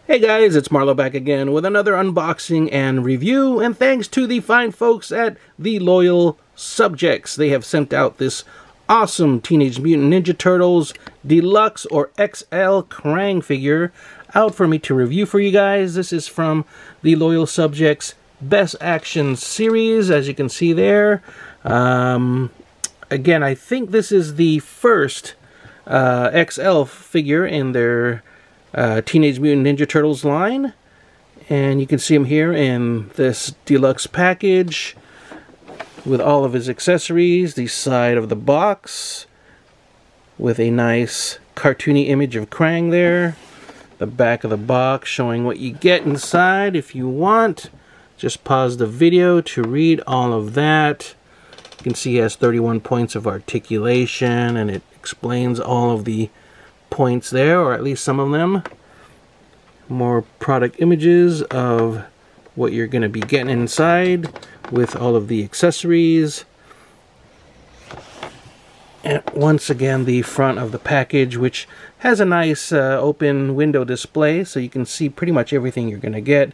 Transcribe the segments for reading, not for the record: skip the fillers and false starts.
Hey guys, it's Marlo back again with another unboxing and review, and thanks to the fine folks at The Loyal Subjects. They have sent out this awesome Teenage Mutant Ninja Turtles Deluxe or XL Krang figure out for me to review for you guys. This is from The Loyal Subjects Best Action series, as you can see there. Again, I think this is the first XL figure in their Teenage Mutant Ninja Turtles line, and you can see him here in this deluxe package with all of his accessories, the side of the box with a nice cartoony image of Krang there, the back of the box showing what you get inside. If you want, just pause the video to read all of that. You can see he has 31 points of articulation, and it explains all of the points there, or at least some of them. More product images of what you're going to be getting inside with all of the accessories. And once again, the front of the package, which has a nice open window display, so you can see pretty much everything you're going to get.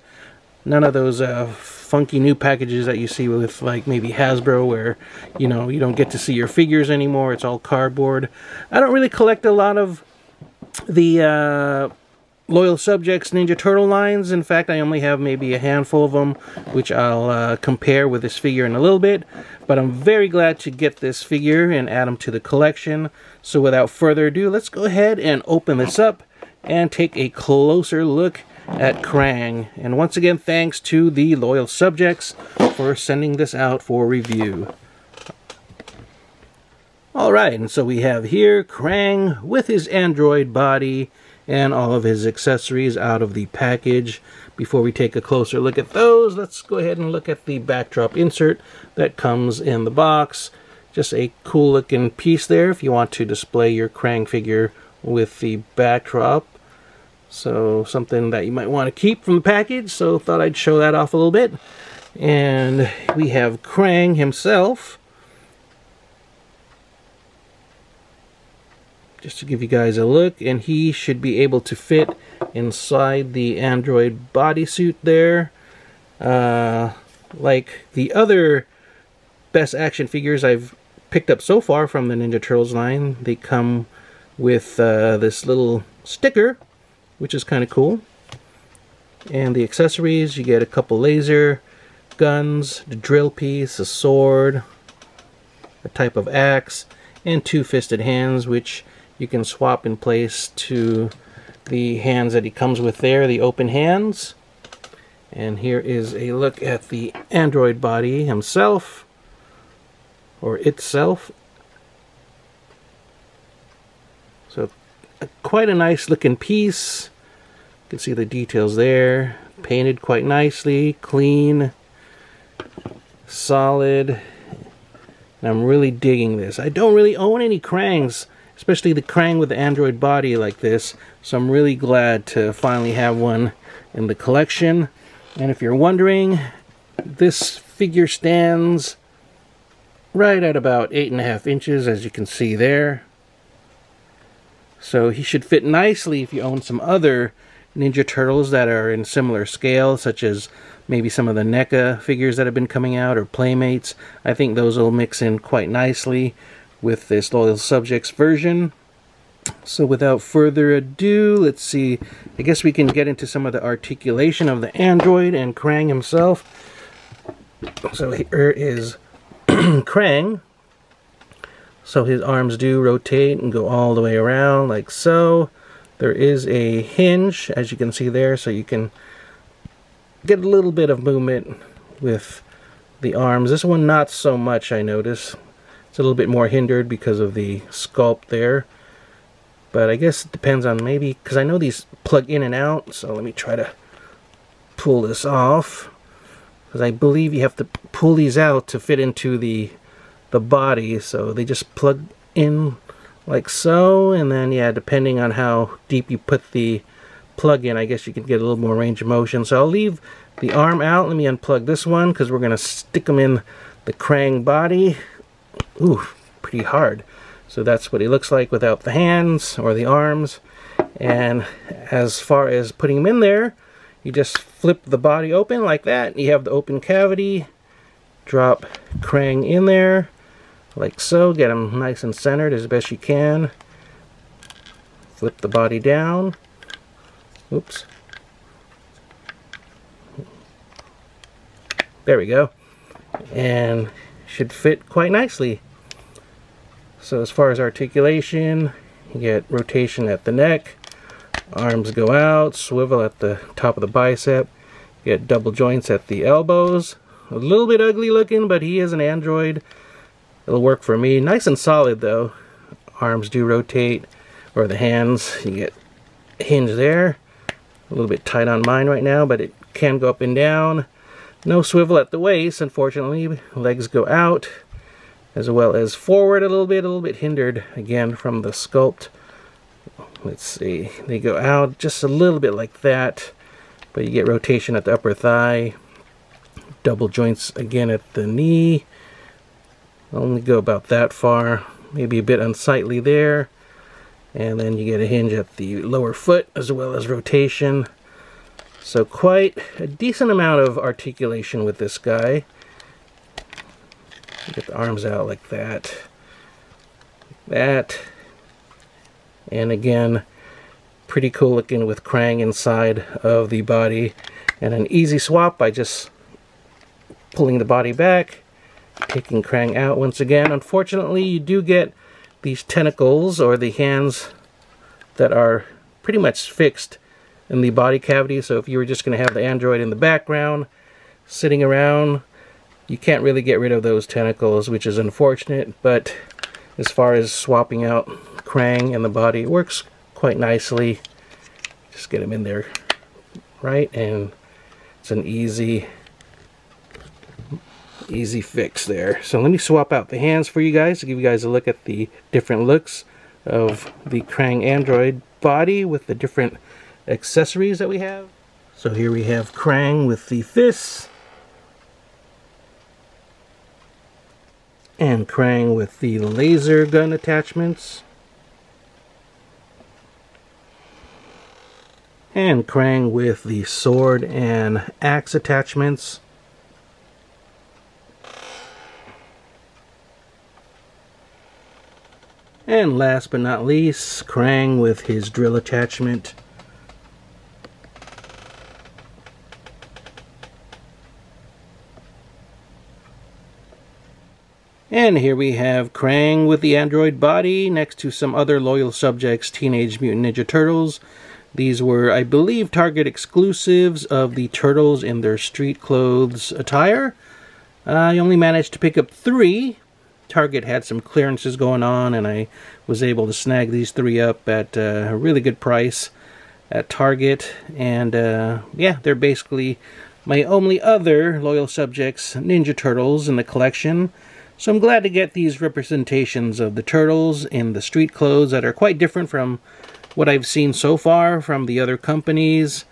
None of those funky new packages that you see with, like, maybe Hasbro, where, you know, you don't get to see your figures anymore. It's all cardboard. I don't really collect a lot of the Loyal Subjects Ninja Turtle lines. In fact, I only have maybe a handful of them, which I'll compare with this figure in a little bit. But I'm very glad to get this figure and add him to the collection. So without further ado, let's go ahead and open this up and take a closer look at Krang. And once again, thanks to the Loyal Subjects for sending this out for review. Alright, and so we have here Krang with his android body and all of his accessories out of the package. Before we take a closer look at those, let's go ahead and look at the backdrop insert that comes in the box. Just a cool looking piece there if you want to display your Krang figure with the backdrop. So something that you might want to keep from the package, so thought I'd show that off a little bit. And we have Krang himself. Just to give you guys a look, and he should be able to fit inside the android bodysuit there. Like the other Best Action figures I've picked up so far from the Ninja Turtles line, they come with this little sticker, which is kind of cool. And the accessories, you get a couple laser guns, the drill piece, a sword, a type of axe, and two fisted hands, which you can swap in place to the hands that he comes with there, the open hands. And here is a look at the android body himself, or itself. So quite a nice looking piece. You can see the details there. Painted quite nicely, clean, solid. And I'm really digging this. I don't really own any Krangs, especially the Krang with the android body like this, so I'm really glad to finally have one in the collection. And if you're wondering, this figure stands right at about 8.5 inches, as you can see there. So he should fit nicely if you own some other Ninja Turtles that are in similar scale, such as maybe some of the NECA figures that have been coming out, or Playmates. I think those will mix in quite nicely with this Loyal Subjects version. So without further ado, let's see, I guess we can get into some of the articulation of the android and Krang himself. So here is Krang. So his arms do rotate and go all the way around like so. There is a hinge, as you can see there, so you can get a little bit of movement with the arms. This one not so much, I notice. It's a little bit more hindered because of the sculpt there. But I guess it depends on, maybe, because I know these plug in and out, so let me try to pull this off. Because I believe you have to pull these out to fit into the body, so they just plug in like so, and then, yeah, depending on how deep you put the plug in, I guess you can get a little more range of motion. So I'll leave the arm out. Let me unplug this one, because we're going to stick them in the Krang body. Ooh, pretty hard. So that's what he looks like without the hands or the arms. And as far as putting him in there, you just flip the body open like that. You have the open cavity. Drop Krang in there like so. Get him nice and centered as best you can. Flip the body down. Oops. There we go. And should fit quite nicely. So as far as articulation, you get rotation at the neck, arms go out, swivel at the top of the bicep, you get double joints at the elbows. A little bit ugly looking, but he is an android. It'll work for me. Nice and solid though. Arms do rotate, or the hands, you get a hinge there. A little bit tight on mine right now, but it can go up and down. No swivel at the waist, unfortunately. Legs go out, as well as forward a little bit hindered again from the sculpt. Let's see, they go out just a little bit like that, but you get rotation at the upper thigh. Double joints again at the knee. Only go about that far, maybe a bit unsightly there. And then you get a hinge at the lower foot as well as rotation. So quite a decent amount of articulation with this guy. Get the arms out like that. That. And again, pretty cool looking with Krang inside of the body. And an easy swap by just pulling the body back, taking Krang out once again. Unfortunately, you do get these tentacles or the hands that are pretty much fixed in the body cavity. So if you were just going to have the android in the background sitting around, you can't really get rid of those tentacles, which is unfortunate. But as far as swapping out Krang and the body, it works quite nicely. Just get him in there right, and it's an easy fix there. So let me swap out the hands for you guys to give you guys a look at the different looks of the Krang android body with the different accessories that we have. So here we have Krang with the fists, and Krang with the laser gun attachments, and Krang with the sword and axe attachments. And last but not least, Krang with his drill attachment. And here we have Krang with the android body next to some other Loyal Subjects Teenage Mutant Ninja Turtles. These were, I believe, Target exclusives of the Turtles in their street clothes attire. I only managed to pick up 3. Target had some clearances going on, and I was able to snag these 3 up at a really good price at Target. And yeah, they're basically my only other Loyal Subjects Ninja Turtles in the collection. So I'm glad to get these representations of the Turtles in the street clothes that are quite different from what I've seen so far from the other companies.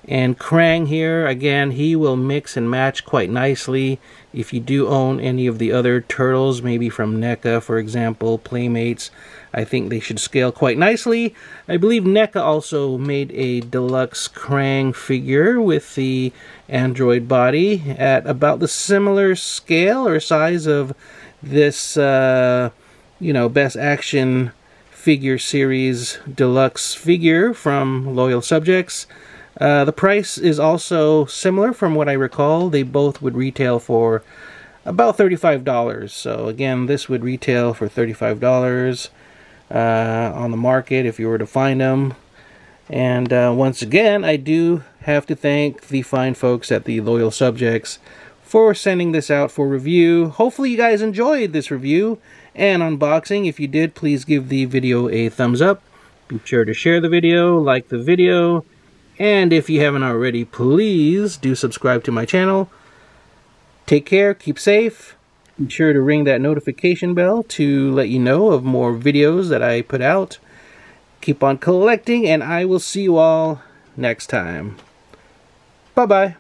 And Krang here, again, he will mix and match quite nicely. If you do own any of the other Turtles, maybe from NECA, for example, Playmates, I think they should scale quite nicely. I believe NECA also made a deluxe Krang figure with the android body at about the similar scale or size of this, you know, Best Action Figure Series deluxe figure from Loyal Subjects. The price is also similar from what I recall. They both would retail for about $35. So again, this would retail for $35 on the market if you were to find them. And once again, I do have to thank the fine folks at the Loyal Subjects for sending this out for review. Hopefully you guys enjoyed this review and unboxing. If you did, please give the video a thumbs up. Be sure to share the video, like the video, and if you haven't already, please do subscribe to my channel. Take care, keep safe. Be sure to ring that notification bell to let you know of more videos that I put out. Keep on collecting, and I will see you all next time. Bye-bye.